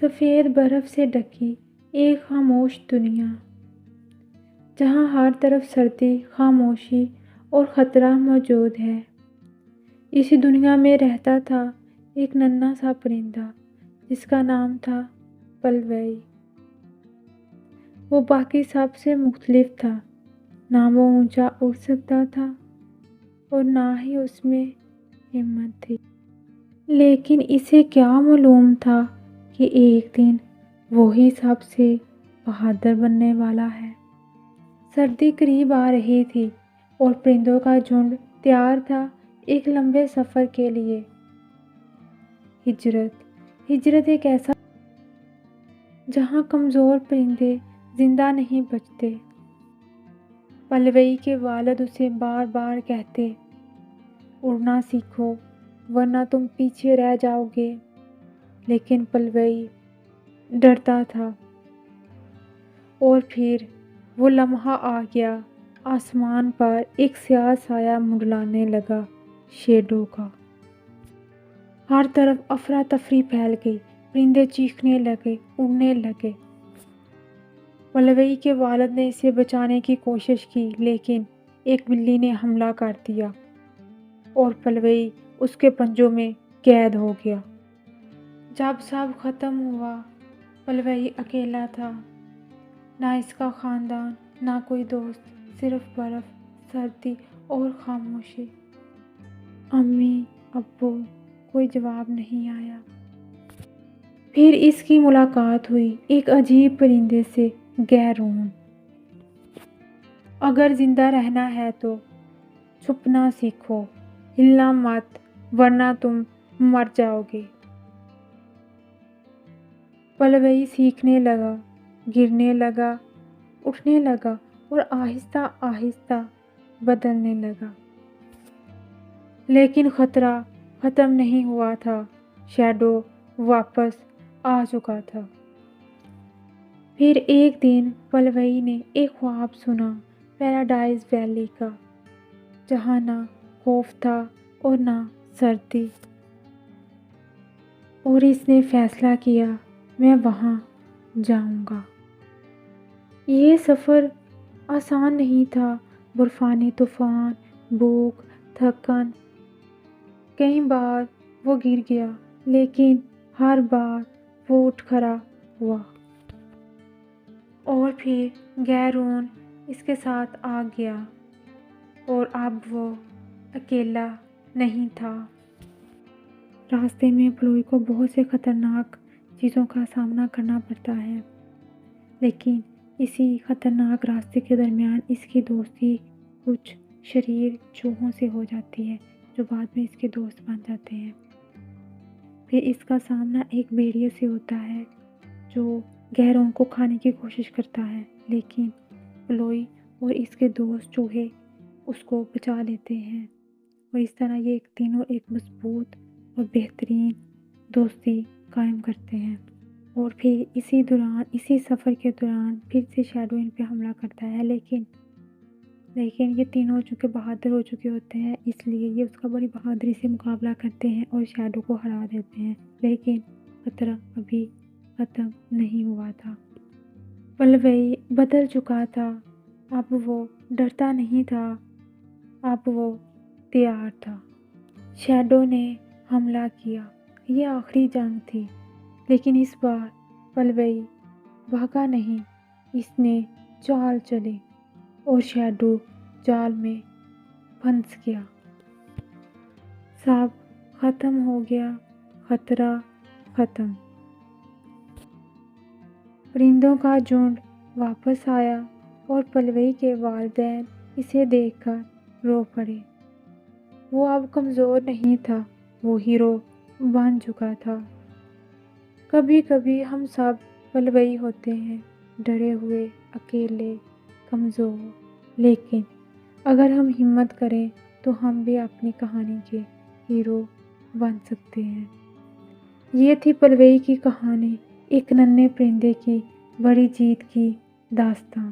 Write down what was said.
سفید برف سے ڈھکی ایک خاموش دنیا، جہاں ہر طرف سردی، خاموشی اور خطرہ موجود ہے۔ اسی دنیا میں رہتا تھا ایک ننھا سا پرندہ جس کا نام تھا پلوئی۔ وہ باقی سب سے مختلف تھا، نہ وہ اونچا اڑ سکتا تھا اور نہ ہی اس میں ہمت تھی، لیکن اسے کیا معلوم تھا کہ ایک دن وہی سب سے بہادر بننے والا ہے۔ سردی قریب آ رہی تھی اور پرندوں کا جھنڈ تیار تھا ایک لمبے سفر کے لیے۔ ہجرت ایک ایسا جہاں کمزور پرندے زندہ نہیں بچتے۔ پلوئی کے والد اسے بار بار کہتے، اڑنا سیکھو ورنہ تم پیچھے رہ جاؤ گے، لیکن پلوئی ڈرتا تھا۔ اور پھر وہ لمحہ آ گیا، آسمان پر ایک سیاہ سایہ منڈلانے لگا، شیڈو کا۔ ہر طرف افراتفری پھیل گئی، پرندے چیخنے لگے، اڑنے لگے۔ پلوئی کے والد نے اسے بچانے کی کوشش کی، لیکن ایک بلی نے حملہ کر دیا اور پلوئی اس کے پنجوں میں قید ہو گیا۔ جب سب ختم ہوا، پلوئی اکیلا تھا، نہ اس کا خاندان، نہ کوئی دوست، صرف برف، سردی اور خاموشی۔ امی، ابو، کوئی جواب نہیں آیا۔ پھر اس کی ملاقات ہوئی ایک عجیب پرندے سے، گہرون۔ اگر زندہ رہنا ہے تو چھپنا سیکھو، ہلنا مت ورنہ تم مر جاؤ گے۔ پلوئی سیکھنے لگا، گرنے لگا، اٹھنے لگا اور آہستہ آہستہ بدلنے لگا۔ لیکن خطرہ ختم نہیں ہوا تھا، شیڈو واپس آ چکا تھا۔ پھر ایک دن پلوئی نے ایک خواب سنا، پیراڈائز ویلی کا، جہاں نہ خوف تھا اور نہ سردی۔ اور اس نے فیصلہ کیا، میں وہاں جاؤں گا۔ یہ سفر آسان نہیں تھا، برفانی طوفان، بھوک، تھکن۔ کئی بار وہ گر گیا، لیکن ہر بار وہ اٹھ کھڑا ہوا۔ اور پھر گہرون اس کے ساتھ آ گیا، اور اب وہ اکیلا نہیں تھا۔ راستے میں پلوئی کو بہت سے خطرناک چیزوں کا سامنا کرنا پڑتا ہے، لیکن اسی خطرناک راستے کے درمیان اس کی دوستی کچھ شریر چوہوں سے ہو جاتی ہے، جو بعد میں اس کے دوست بن جاتے ہیں۔ پھر اس کا سامنا ایک بھیڑیے سے ہوتا ہے جو گہرون کو کھانے کی کوشش کرتا ہے، لیکن پلوئی اور اس کے دوست چوہے اس کو بچا لیتے ہیں، اور اس طرح یہ تینوں ایک مضبوط اور بہترین دوستی قائم کرتے ہیں۔ اور پھر اسی سفر کے دوران پھر سے شیڈو ان پہ حملہ کرتا ہے، لیکن یہ تینوں چونکہ بہادر ہو چکے ہوتے ہیں، اس لیے یہ اس کا بڑی بہادری سے مقابلہ کرتے ہیں اور شیڈو کو ہرا دیتے ہیں، لیکن خطرہ ابھی ختم نہیں ہوا تھا۔ پلوئی بدل چکا تھا، اب وہ ڈرتا نہیں تھا، اب وہ تیار تھا۔ شیڈو نے حملہ کیا، یہ آخری جنگ تھی، لیکن اس بار پلوئی بھاگا نہیں، اس نے چال چلی اور شیڈو جال میں پھنس گیا۔ سب ختم ہو گیا، خطرہ ختم۔ پرندوں کا جھنڈ واپس آیا اور پلوئی کے والدین اسے دیکھ کر رو پڑے۔ وہ اب کمزور نہیں تھا، وہ ہیرو بن چکا تھا۔ کبھی کبھی ہم سب پلوئی ہوتے ہیں، ڈرے ہوئے، اکیلے، کمزور، لیکن اگر ہم ہمت کریں تو ہم بھی اپنی کہانی کے ہیرو بن سکتے ہیں۔ یہ تھی پلوئی کی کہانی، ایک ننھے پرندے کی بڑی جیت کی داستان۔